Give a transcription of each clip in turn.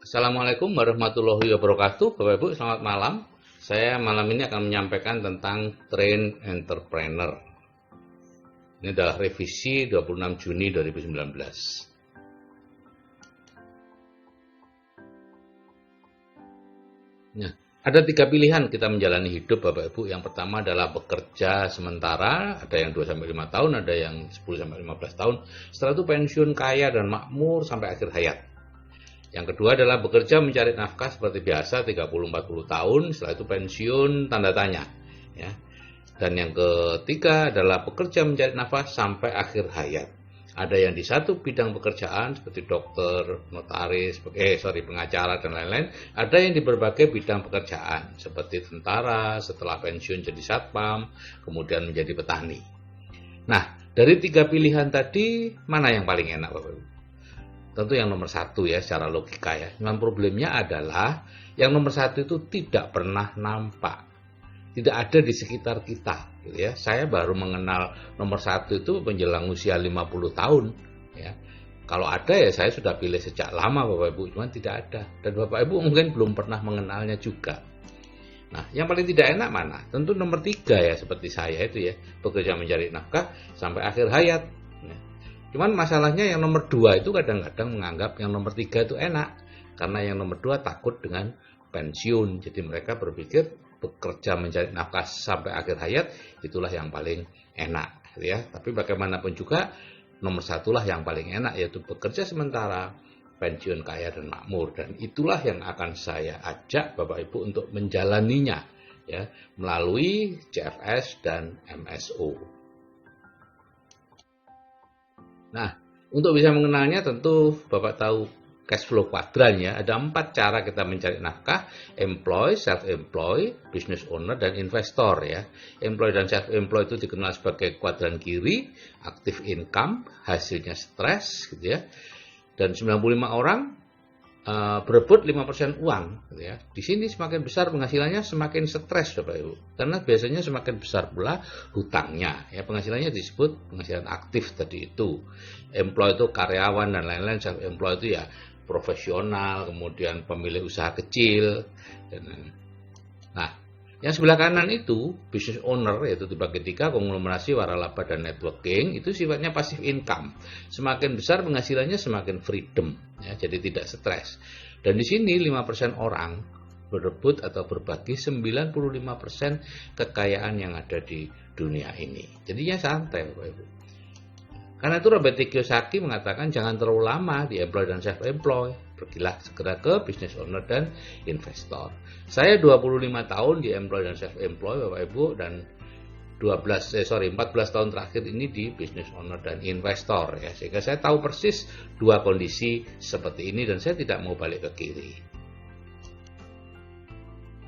Assalamualaikum warahmatullahi wabarakatuh. Bapak Ibu, selamat malam. Saya malam ini akan menyampaikan tentang Train Entrepreneur. Ini adalah revisi 26 Juni 2019. Nah, ada 3 pilihan kita menjalani hidup Bapak Ibu. Yang pertama adalah bekerja sementara, ada yang 2-5 tahun, ada yang 10-15 tahun. Setelah itu pensiun kaya dan makmur sampai akhir hayat. Yang kedua adalah bekerja mencari nafkah seperti biasa 30-40 tahun, setelah itu pensiun tanda tanya. Ya. Dan yang ketiga adalah bekerja mencari nafkah sampai akhir hayat. Ada yang di satu bidang pekerjaan seperti dokter, notaris, pengacara dan lain-lain. Ada yang di berbagai bidang pekerjaan seperti tentara, setelah pensiun jadi satpam, kemudian menjadi petani. Nah, dari 3 pilihan tadi, mana yang paling enak Bapak Ibu? Tentu yang nomor 1 ya, secara logika ya. Cuman problemnya adalah yang nomor 1 itu tidak pernah nampak. Tidak ada di sekitar kita gitu ya. Saya baru mengenal nomor 1 itu menjelang usia 50 tahun ya. Kalau ada ya saya sudah pilih sejak lama Bapak Ibu, cuman tidak ada. Dan Bapak Ibu mungkin belum pernah mengenalnya juga. Nah, yang paling tidak enak mana? Tentu nomor 3 ya, seperti saya itu ya, bekerja mencari nafkah sampai akhir hayat. Cuman masalahnya yang nomor 2 itu kadang-kadang menganggap yang nomor 3 itu enak. Karena yang nomor 2 takut dengan pensiun. Jadi mereka berpikir bekerja mencari nafkah sampai akhir hayat itulah yang paling enak ya. Tapi bagaimanapun juga nomor 1 lah yang paling enak, yaitu bekerja sementara, pensiun kaya dan makmur. Dan itulah yang akan saya ajak Bapak Ibu untuk menjalaninya ya, melalui CFS dan MSO. Nah, untuk bisa mengenalnya tentu Bapak tahu cash flow kuadran ya. Ada 4 cara kita mencari nafkah: employee, self-employed, business owner, dan investor ya. Employee dan self-employed itu dikenal sebagai kuadran kiri, active income, hasilnya stres gitu ya. Dan 95 orang berebut 5% uang gitu ya. Di sini semakin besar penghasilannya semakin stres Bapak Ibu. Karena biasanya semakin besar pula hutangnya ya. Penghasilannya disebut penghasilan aktif tadi itu. Employee itu karyawan dan lain-lain, self-employed itu ya profesional, kemudian pemilik usaha kecil. Nah, yang sebelah kanan itu business owner, yaitu dibagi 3, konglomerasi, waralaba, dan networking. Itu sifatnya passive income. Semakin besar penghasilannya semakin freedom ya, jadi tidak stres. Dan di sini 5% orang berebut atau berbagi 95% kekayaan yang ada di dunia ini. Jadinya santai Bapak Ibu. Karena itu Robert Kiyosaki mengatakan jangan terlalu lama di employee dan self-employed. Pergilah segera ke business owner dan investor. Saya 25 tahun di employee dan self-employed Bapak Ibu, dan 14 tahun terakhir ini di business owner dan investor ya. Sehingga saya tahu persis 2 kondisi seperti ini dan saya tidak mau balik ke kiri.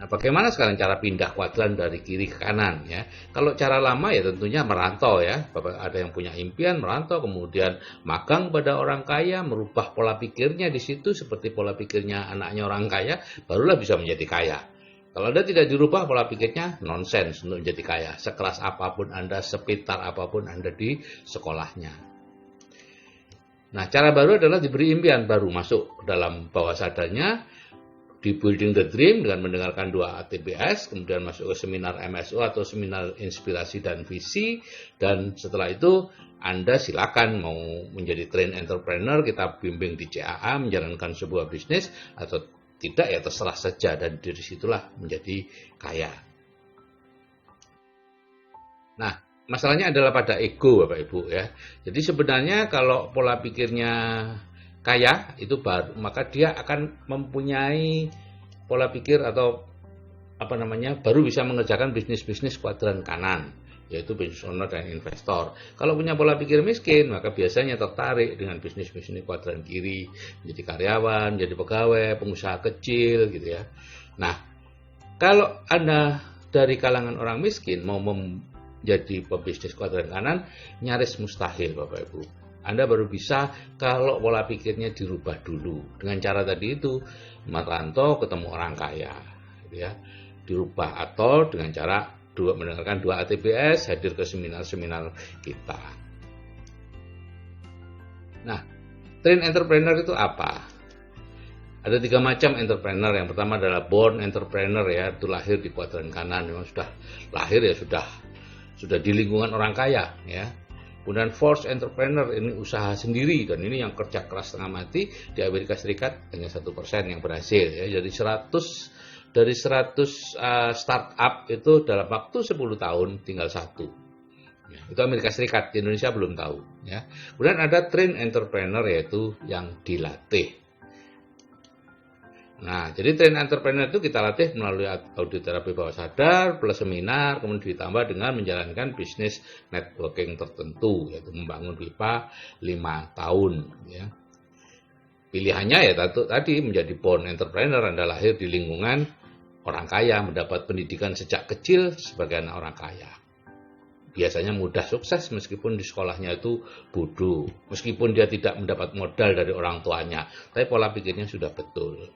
Nah, bagaimana sekarang cara pindah kuadran dari kiri ke kanan ya? Kalau cara lama ya tentunya merantau ya. Bapak ada yang punya impian merantau, kemudian magang pada orang kaya, merubah pola pikirnya di situ seperti pola pikirnya anaknya orang kaya, barulah bisa menjadi kaya. Kalau Anda tidak dirubah pola pikirnya, nonsens untuk menjadi kaya. Sekelas apapun Anda, sepintar apapun Anda di sekolahnya. Nah, cara baru adalah diberi impian, baru masuk dalam bawah sadarnya, di Building the Dream dengan mendengarkan 2 ATBS, kemudian masuk ke seminar MSO atau seminar inspirasi dan visi, dan setelah itu Anda silakan mau menjadi train entrepreneur, kita bimbing di CAA menjalankan sebuah bisnis, atau tidak ya terserah saja, dan dari situlah menjadi kaya. Nah, masalahnya adalah pada ego Bapak Ibu ya. Jadi sebenarnya kalau pola pikirnya kaya itu baru, maka dia akan mempunyai pola pikir atau baru bisa mengerjakan bisnis-bisnis kuadran kanan, yaitu business owner dan investor. Kalau punya pola pikir miskin, maka biasanya tertarik dengan bisnis-bisnis kuadran kiri, menjadi karyawan, jadi pegawai, pengusaha kecil gitu ya. Nah, kalau Anda dari kalangan orang miskin mau menjadi pebisnis kuadran kanan, nyaris mustahil Bapak Ibu. Anda baru bisa kalau pola pikirnya dirubah dulu. Dengan cara tadi itu, merantau ketemu orang kaya, gitu ya, dirubah, atau dengan cara mendengarkan 2 ATBS, hadir ke seminar-seminar kita. Nah, train entrepreneur itu apa? Ada 3 macam entrepreneur. Yang pertama adalah born entrepreneur, ya, itu lahir di kuadran kanan, memang sudah lahir ya sudah di lingkungan orang kaya, ya. Kemudian forced entrepreneur, ini usaha sendiri, dan ini yang kerja keras setengah mati. Di Amerika Serikat hanya 1% yang berhasil, ya. Jadi 100 startup itu dalam waktu 10 tahun tinggal 1. Ya, itu Amerika Serikat, di Indonesia belum tahu, ya. Kemudian ada trained entrepreneur, yaitu yang dilatih. Nah, jadi trained entrepreneur itu kita latih melalui audit terapi bawah sadar plus seminar, kemudian ditambah dengan menjalankan bisnis networking tertentu, yaitu membangun pipa 5 tahun, ya. Pilihannya ya tadi menjadi born entrepreneur, Anda lahir di lingkungan orang kaya, mendapat pendidikan sejak kecil sebagai anak orang kaya. Biasanya mudah sukses meskipun di sekolahnya itu bodoh, meskipun dia tidak mendapat modal dari orang tuanya, tapi pola pikirnya sudah betul.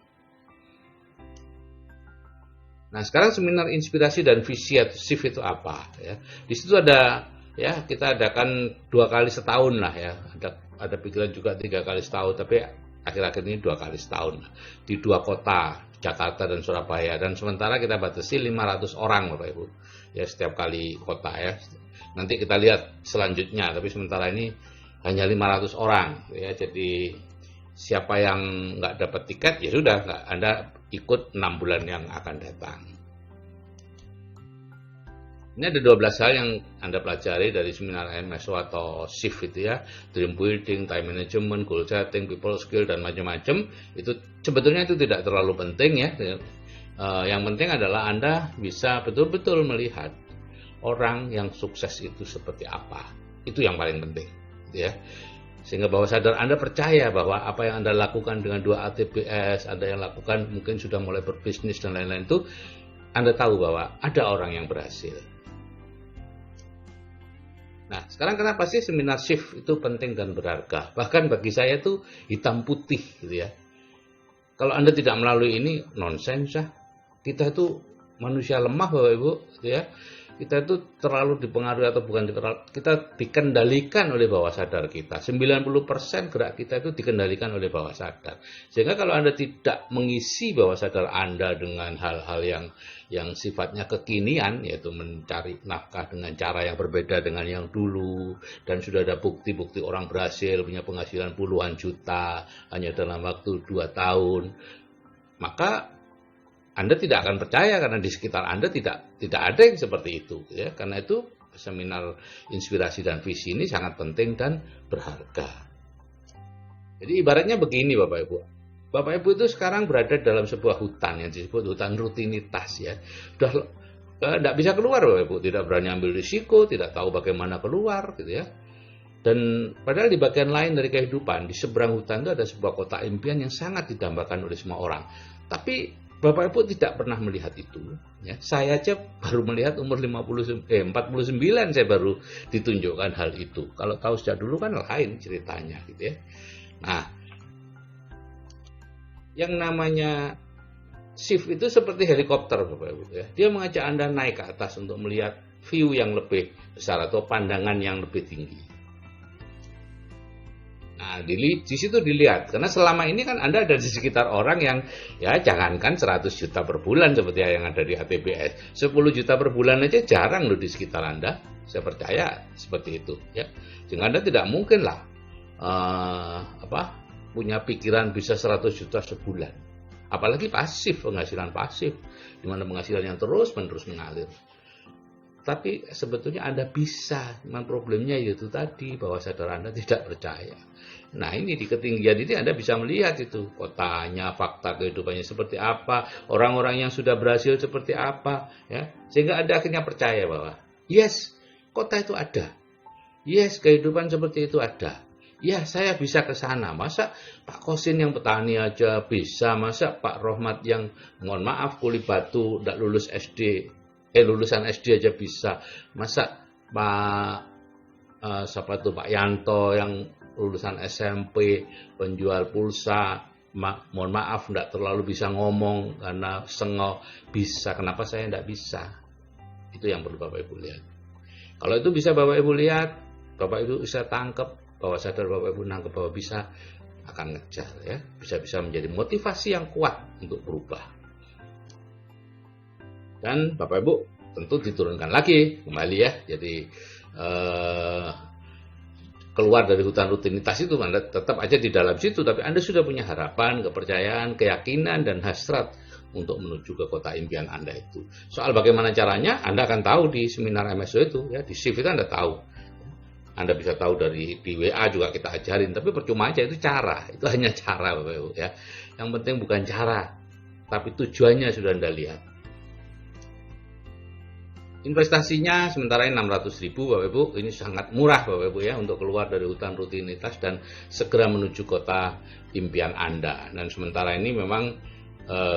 Nah, sekarang seminar inspirasi dan visi atau shift itu apa, ya? Di situ ada, ya, kita adakan 2 kali setahun lah, ya. Ada pikiran juga 3 kali setahun, tapi akhir-akhir ini 2 kali setahun di 2 kota, Jakarta dan Surabaya, dan sementara kita batasi 500 orang, Bapak Ibu, ya, setiap kali kota, ya. Nanti kita lihat selanjutnya, tapi sementara ini hanya 500 orang, ya. Jadi siapa yang nggak dapat tiket, ya sudah, nggak, Anda ikut 6 bulan yang akan datang. Ini ada 12 hal yang Anda pelajari dari seminar MSO atau SHIFT itu, ya. Dream building, time management, goal setting, people skill, dan macam-macam. Itu sebetulnya itu tidak terlalu penting, ya. Yang penting adalah Anda bisa betul-betul melihat orang yang sukses itu seperti apa. Itu yang paling penting, ya. Sehingga bawah sadar Anda percaya bahwa apa yang Anda lakukan dengan 2 ATPS, Anda yang lakukan mungkin sudah mulai berbisnis dan lain-lain itu, Anda tahu bahwa ada orang yang berhasil. Nah, sekarang kenapa sih seminar shift itu penting dan berharga? Bahkan bagi saya itu hitam putih, gitu, ya. Kalau Anda tidak melalui ini, nonsens, ya. Kita itu manusia lemah, Bapak Ibu, gitu, ya. Kita itu terlalu dipengaruhi atau bukan kita dikendalikan oleh bawah sadar kita. 90% gerak kita itu dikendalikan oleh bawah sadar. Sehingga kalau Anda tidak mengisi bawah sadar Anda dengan hal-hal yang sifatnya kekinian, yaitu mencari nafkah dengan cara yang berbeda dengan yang dulu, dan sudah ada bukti-bukti orang berhasil punya penghasilan puluhan juta hanya dalam waktu 2 tahun, maka Anda tidak akan percaya karena di sekitar Anda tidak ada yang seperti itu, ya. Karena itu seminar inspirasi dan visi ini sangat penting dan berharga. Jadi ibaratnya begini, Bapak Ibu. Bapak Ibu itu sekarang berada dalam sebuah hutan yang disebut hutan rutinitas, ya. Sudah tidak bisa keluar, Bapak Ibu, tidak berani ambil risiko, tidak tahu bagaimana keluar, gitu, ya. Dan padahal di bagian lain dari kehidupan, di seberang hutan itu ada sebuah kota impian yang sangat didambakan oleh semua orang. Tapi Bapak Ibu tidak pernah melihat itu, ya. Saya aja baru melihat umur 49 saya baru ditunjukkan hal itu. Kalau tahu sejak dulu kan lain ceritanya, gitu, ya. Nah, yang namanya shift itu seperti helikopter, Bapak Ibu, ya. Dia mengajak Anda naik ke atas untuk melihat view yang lebih besar atau pandangan yang lebih tinggi. Nah, di situ dilihat, karena selama ini kan Anda ada di sekitar orang yang, ya, jangankan 100 juta per bulan seperti yang ada di ATBS, 10 juta per bulan aja jarang loh di sekitar Anda. Saya percaya seperti itu, ya. Sehingga Anda tidak mungkin lah punya pikiran bisa 100 juta sebulan. Apalagi pasif, penghasilan pasif, di mana penghasilan yang terus-menerus mengalir. Tapi sebetulnya Anda bisa, memang problemnya yaitu tadi, bahwa sadar Anda tidak percaya. Nah, ini di ketinggian ini Anda bisa melihat itu kotanya, fakta kehidupannya seperti apa, orang-orang yang sudah berhasil seperti apa, ya. Sehingga Anda akhirnya percaya bahwa yes, kota itu ada. Yes, kehidupan seperti itu ada. Ya, saya bisa ke sana. Masa Pak Kosin yang petani aja bisa, masa Pak Rohmat yang, mohon maaf, kuli batu, tidak lulus SD, lulusan SD aja bisa. Masa siapa tuh, Pak Yanto yang lulusan SMP, penjual pulsa, mohon maaf, tidak terlalu bisa ngomong karena sengok, bisa. Kenapa saya tidak bisa? Itu yang perlu Bapak Ibu lihat. Kalau itu bisa Bapak Ibu lihat, Bapak Ibu bisa tangkap, bahwa sadar Bapak Ibu nangkep bahwa bisa, akan ngejar ya, bisa menjadi motivasi yang kuat untuk berubah. Dan Bapak Ibu tentu diturunkan lagi kembali ya, jadi keluar dari hutan rutinitas itu Anda tetap aja di dalam situ, tapi Anda sudah punya harapan, kepercayaan, keyakinan, dan hasrat untuk menuju ke kota impian Anda itu. Soal bagaimana caranya, Anda akan tahu di seminar MSO itu, ya di shift itu Anda tahu. Anda bisa tahu di WA juga kita ajarin, tapi percuma aja, itu cara, itu hanya cara Bapak Ibu ya. Yang penting bukan cara, tapi tujuannya sudah Anda lihat. Investasinya sementara ini 600.000 Bapak Ibu, ini sangat murah Bapak Ibu ya untuk keluar dari hutan rutinitas dan segera menuju kota impian Anda. Dan sementara ini memang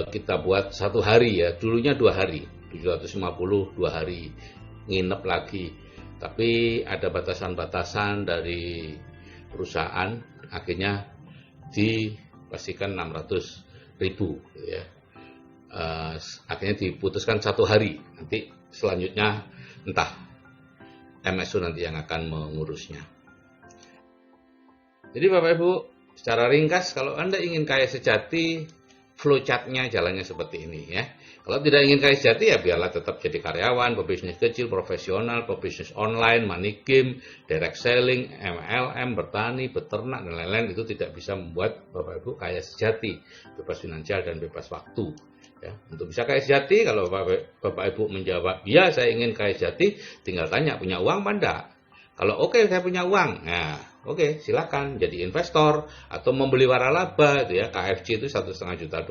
kita buat 1 hari ya, dulunya 2 hari, 750 2 hari, nginep lagi. Tapi ada batasan-batasan dari perusahaan, akhirnya dipastikan 600.000 ya. Akhirnya diputuskan 1 hari, nanti selanjutnya entah MSU nanti yang akan mengurusnya. Jadi Bapak Ibu, secara ringkas kalau Anda ingin kaya sejati, flowchart-nya jalannya seperti ini ya. Kalau tidak ingin kaya sejati ya biarlah tetap jadi karyawan, pebisnis kecil, profesional, pebisnis online, money game, direct selling, MLM, bertani, beternak dan lain-lain, itu tidak bisa membuat Bapak Ibu kaya sejati, bebas finansial dan bebas waktu. Ya, untuk bisa kaya sejati, kalau Bapak Ibu menjawab, ya saya ingin kaya sejati, tinggal tanya punya uang apa enggak. Kalau oke, saya punya uang, nah oke, silakan jadi investor atau membeli waralaba, itu ya. KFC itu $1,5 juta,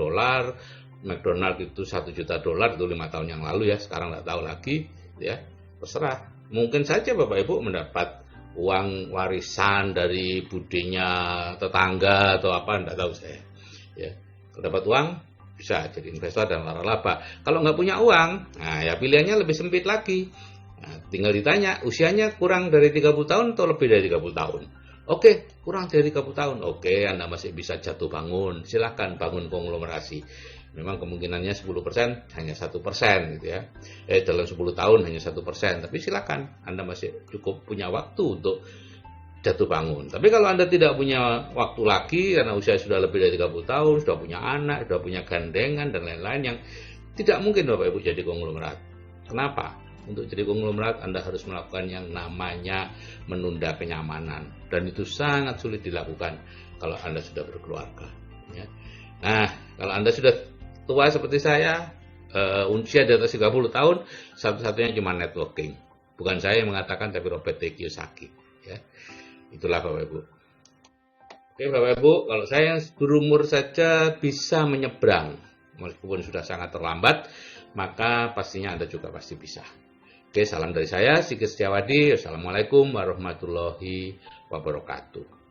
McDonald itu $1 juta itu 5 tahun yang lalu ya, sekarang nggak tahu lagi, ya terserah. Mungkin saja Bapak Ibu mendapat uang warisan dari budinya tetangga atau apa, nggak tahu saya. Ya, kalau dapat uang bisa jadi investor dan waralaba. Kalau nggak punya uang, nah ya pilihannya lebih sempit lagi. Nah, tinggal ditanya, usianya kurang dari 30 tahun atau lebih dari 30 tahun? Oke, kurang dari 30 tahun. Oke, Anda masih bisa jatuh bangun. Silakan bangun konglomerasi. Memang kemungkinannya 10%, hanya 1% gitu ya. Dalam 10 tahun hanya 1%. Tapi silakan, Anda masih cukup punya waktu untuk jatuh bangun. Tapi kalau Anda tidak punya waktu lagi karena usia sudah lebih dari 30 tahun, sudah punya anak, sudah punya gandengan dan lain-lain, yang tidak mungkin Bapak Ibu jadi konglomerat. Kenapa? Untuk jadi konglomerat Anda harus melakukan yang namanya menunda kenyamanan, dan itu sangat sulit dilakukan kalau Anda sudah berkeluarga ya. Nah, kalau Anda sudah tua seperti saya, usia di atas 30 tahun, satu-satunya cuma networking. Bukan saya yang mengatakan, tapi Robert T. Kiyosaki ya. Itulah Bapak Ibu. Oke Bapak Ibu, kalau saya yang berumur saja bisa menyeberang, meskipun sudah sangat terlambat, maka pastinya Anda juga pasti bisa. Oke, salam dari saya, Sigit Setiawadi. Assalamualaikum warahmatullahi wabarakatuh.